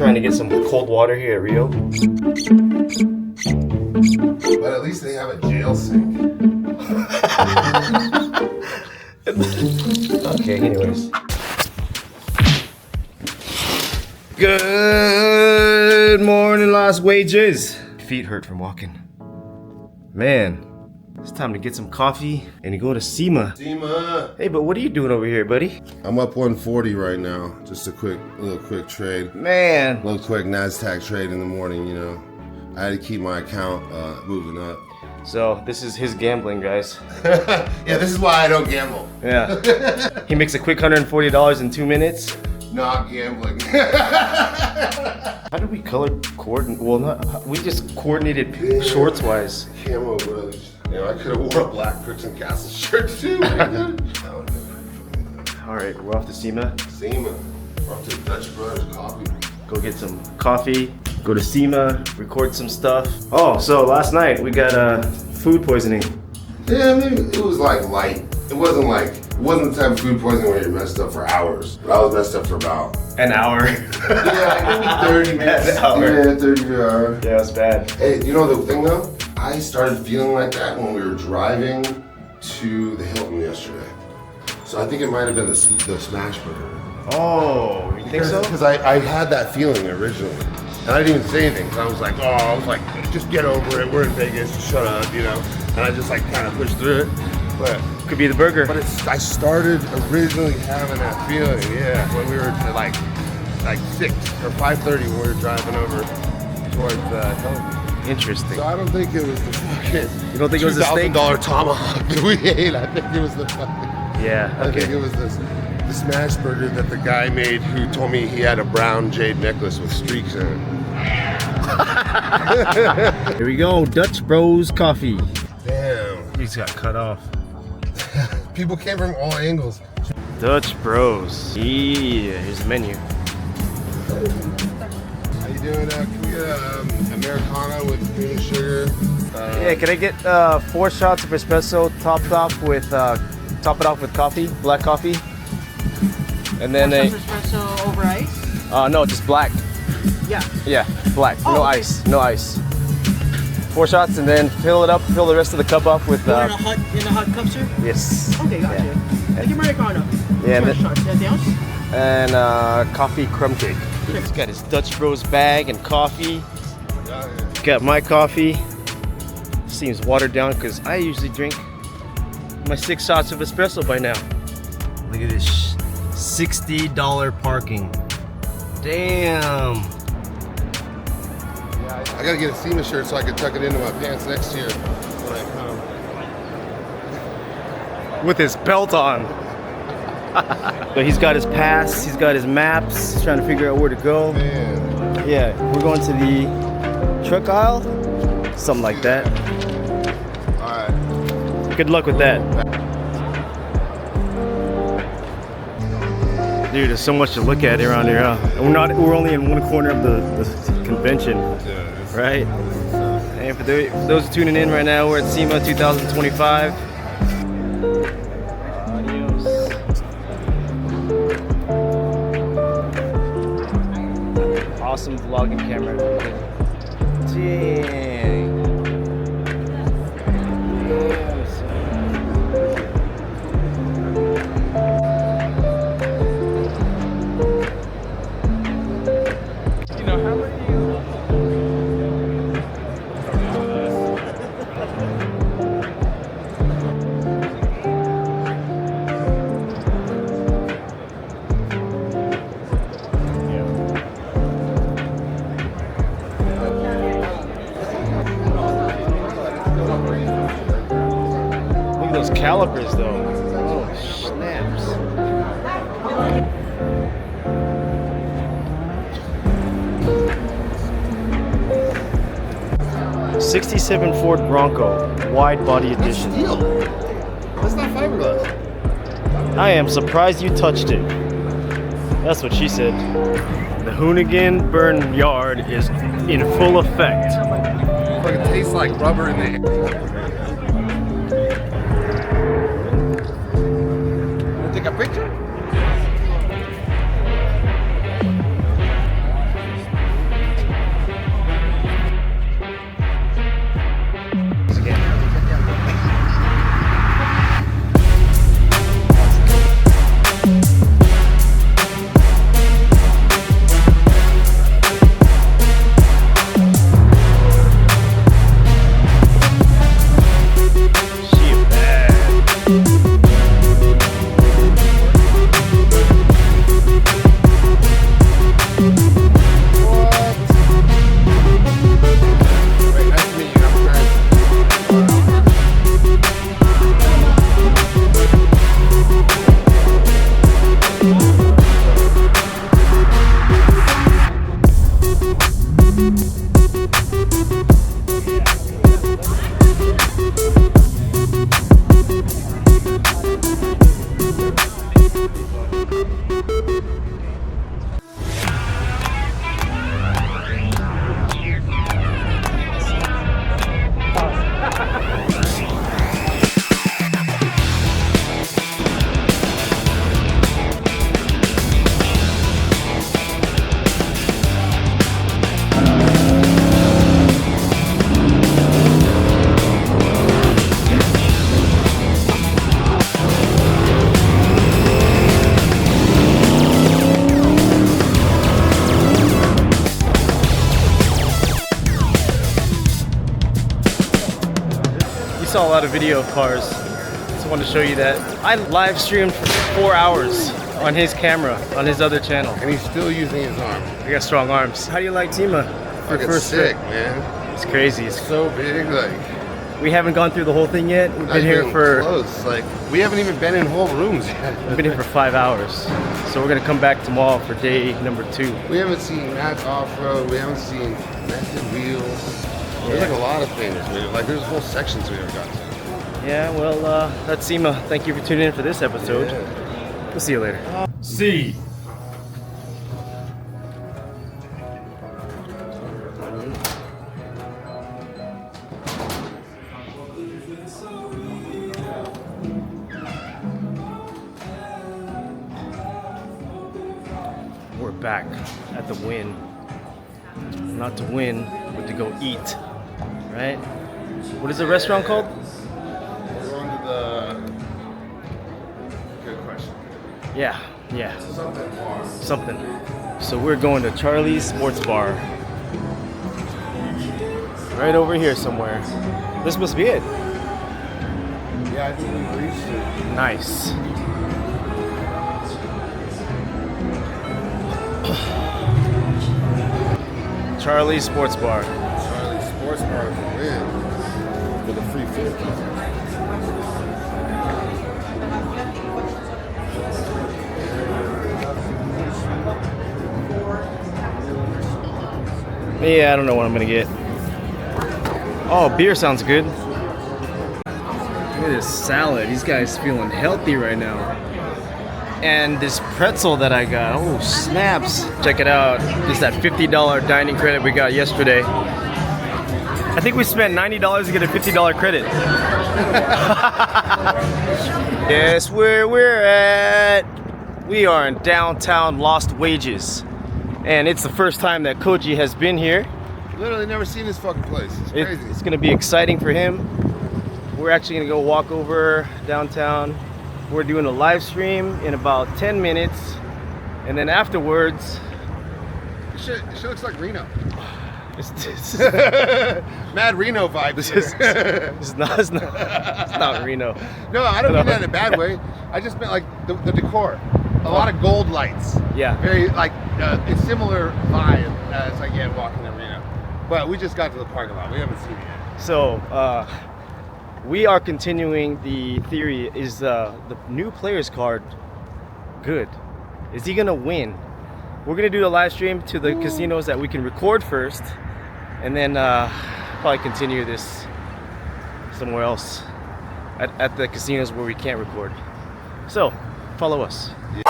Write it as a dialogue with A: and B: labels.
A: trying to get some cold water here at Rio.
B: But at least they have a jail sink.
A: Okay, anyways. Good morning, Las Wages. Feet hurt from walking. Man, it's time to get some coffee and go to Sema.
B: Sema!
A: Hey, but what are you doing over here, buddy?
B: I'm up 140 right now. Just a little quick trade.
A: Man.
B: A little quick NASDAQ trade in the morning, you know. I had to keep my account moving up.
A: So, this is his gambling, guys.
B: Yeah, this is why I don't gamble.
A: Yeah. He makes a quick $140 in 2 minutes.
B: Not gambling.
A: How did we color coordinate? Well, we just coordinated shorts wise.
B: Camo, bro. You know, I could have worn a black Crooks and Castle shirt too.
A: Alright, we're off to Sema.
B: Sema. We're off to Dutch Brothers Coffee.
A: Go get some coffee, go to Sema, record some stuff. Oh, so last night we got food poisoning.
B: Yeah, I mean, it was like light. It wasn't the type of food poisoning where you're messed up for hours. But I was messed up for about
A: an hour.
B: Yeah, maybe 30 minutes.
A: An hour.
B: Yeah, 30 hours.
A: Yeah, it was bad.
B: Hey, you know the thing though? I started feeling like that when we were driving to the Hilton yesterday. So I think it might have been the smash burger.
A: Oh, you think so?
B: Because I had that feeling originally. And I didn't even say anything. So I was like, just get over it. We're in Vegas. Shut up, you know. And I just kind of pushed through it. But
A: could be the burger.
B: But I started originally having that feeling, yeah, when we were at like 6 or 5:30 when we were driving over towards Television.
A: Interesting.
B: So I don't think it was the fucking
A: You don't think it was the steak?
B: $2,000 tomahawk that we ate. I think it was the fucking...
A: Yeah, okay.
B: I think it was the smash burger that the guy made who told me he had a brown jade necklace with streaks in it.
A: Here we go, Dutch Bros Coffee.
B: Damn.
A: He just got cut off.
B: People came from all angles.
A: Dutch Bros. Yeah, here's the menu.
B: How you doing? Can we get Americano with cream and sugar?
A: Yeah, can I get 4 shots of espresso topped it off with coffee, black coffee? And then
C: 4 shots espresso over ice?
A: No, just black.
C: Yeah.
A: Yeah, black.
C: Oh,
A: no
C: okay.
A: ice. No ice. 4 shots and then fill the rest of the cup up with
C: in a hot cup, sir?
A: Yes.
C: Okay, gotcha.
A: Yeah.
C: Take Americano.
A: Yeah,
C: Shots. Anything else?
A: And coffee crumb cake. He's got his Dutch Bros bag and coffee. Got my coffee. Seems watered down because I usually drink my 6 shots of espresso by now. Look at this $60 parking. Damn.
B: I gotta get a Sema shirt so I can tuck it into my pants next year when I come.
A: With his belt on. So he's got his pass, he's got his maps, he's trying to figure out where to go.
B: Man.
A: Yeah, we're going to the truck aisle, something like that.
B: Alright.
A: Good luck with that. Dude, there's so much to look at around here, huh? We're only in one corner of the convention, right? And for those tuning in right now, we're at Sema 2025. Awesome vlogging camera. Dang. Those calipers though. Oh snaps. 67 Ford Bronco, wide body edition.
B: Steel. That's not fiberglass.
A: I am surprised you touched it. That's what she said. The Hoonigan Burn Yard is in full effect.
B: It tastes like rubber in the air. Take a picture?
A: saw a lot of video of cars. Just wanted to show you that. I live streamed for 4 hours on his camera, on his other channel.
B: And he's still using his arm.
A: I got strong arms. How do you like Sema? For
B: Fucking
A: first
B: sick,
A: trip?
B: man.
A: It's crazy. It's,
B: So big, like.
A: we haven't gone through the whole thing yet. We've
B: not
A: been here
B: even
A: for
B: close. Like, we haven't even been in whole rooms yet.
A: we've been here for 5 hours. So we're gonna come back tomorrow for day number 2.
B: We haven't seen Matt's off-road. We haven't seen Method Wheels. There's like a lot of things. Like, there's whole sections we haven't got to.
A: Yeah, well, that's Sema. Thank you for tuning in for this episode.
B: Yeah.
A: We'll see you later. See. We're back at the Win. Not to win, but to go eat. Right? What is the restaurant called?
B: We're going to the... Good question.
A: Yeah.
B: Something bar.
A: Something. So we're going to Charlie's Sports Bar. Right over here somewhere. This must be it.
B: Yeah, I think we reached it.
A: Nice. Charlie's Sports Bar.
B: Charlie's Sports Bar is a win with a free 50.
A: Yeah, I don't know what I'm gonna get. Oh, beer sounds good. Look at this salad. These guys feeling healthy right now. And this pretzel that I got. Oh, snaps. Check it out. This is that $50 dining credit we got yesterday. I think we spent $90 to get a $50 credit. Guess where we're at? We are in downtown Lost Wages. And it's the first time that Koji has been here.
B: Literally never seen this fucking place. It's crazy.
A: It's gonna be exciting for him. We're actually gonna go walk over downtown. We're doing a live stream in about 10 minutes. And then afterwards,
B: Shit looks like Reno.
A: it's
B: Mad Reno vibes.
A: it's not Reno.
B: No, I don't mean that in a bad way. I just meant like the decor. A lot of gold lights.
A: Yeah.
B: Very like it's similar vibe as I get walking in Reno. But we just got to the parking lot. We haven't seen it yet.
A: So we are continuing the theory. Is the new player's card good? Is he gonna win? We're gonna do a live stream to the casinos that we can record first, and then probably continue this somewhere else at the casinos where we can't record. So follow us.
B: Yeah.